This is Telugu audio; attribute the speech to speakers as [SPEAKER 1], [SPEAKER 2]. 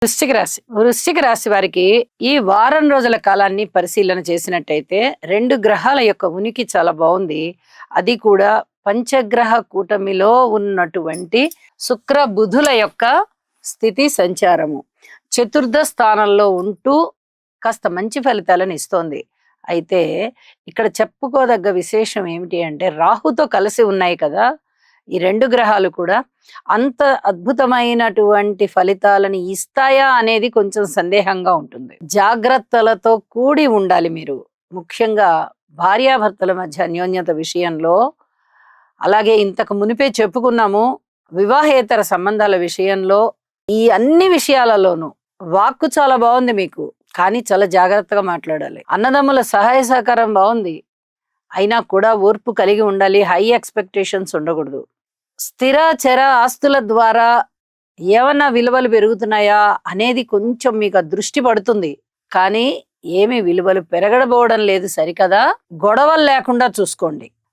[SPEAKER 1] వృశ్చిక రాశి వారికి ఈ వారం రోజుల కాలాన్ని పరిశీలన చేసినట్టయితే 2 గ్రహాల యొక్క ఉనికి చాలా బాగుంది. అది కూడా పంచగ్రహ కూటమిలో ఉన్నటువంటి శుక్ర బుధుల యొక్క స్థితి సంచారము చతుర్థ స్థానంలో ఉంటూ కాస్త మంచి ఫలితాలను ఇస్తోంది. అయితే ఇక్కడ చెప్పుకోదగ్గ విశేషం ఏమిటి అంటే రాహుతో కలిసి ఉన్నాయి కదా ఈ 2 గ్రహాలు కూడా అంత అద్భుతమైనటువంటి ఫలితాలను ఇస్తాయా అనేది కొంచెం సందేహంగా ఉంటుంది. జాగ్రత్తలతో కూడి ఉండాలి మీరు. ముఖ్యంగా భార్యాభర్తల మధ్య అన్యోన్యత విషయంలో, అలాగే ఇంతకు మునిపే చెప్పుకున్నాము వివాహేతర సంబంధాల విషయంలో, ఈ అన్ని విషయాలలోనూ వాక్కు చాలా బాగుంది మీకు, కానీ చాలా జాగ్రత్తగా మాట్లాడాలి. అన్నదమ్ముల సహాయ సహకారం బాగుంది, అయినా కూడా ఓర్పు కలిగి ఉండాలి. హై ఎక్స్పెక్టేషన్స్ ఉండకూడదు. స్థిర చర ఆస్తుల ద్వారా ఏమన్నా విలువలు పెరుగుతున్నాయా అనేది కొంచెం మీకు దృష్టి పడుతుంది, కానీ ఏమి విలువలు పెరగడబోవడం లేదు సరికదా. గొడవలు లేకుండా చూసుకోండి.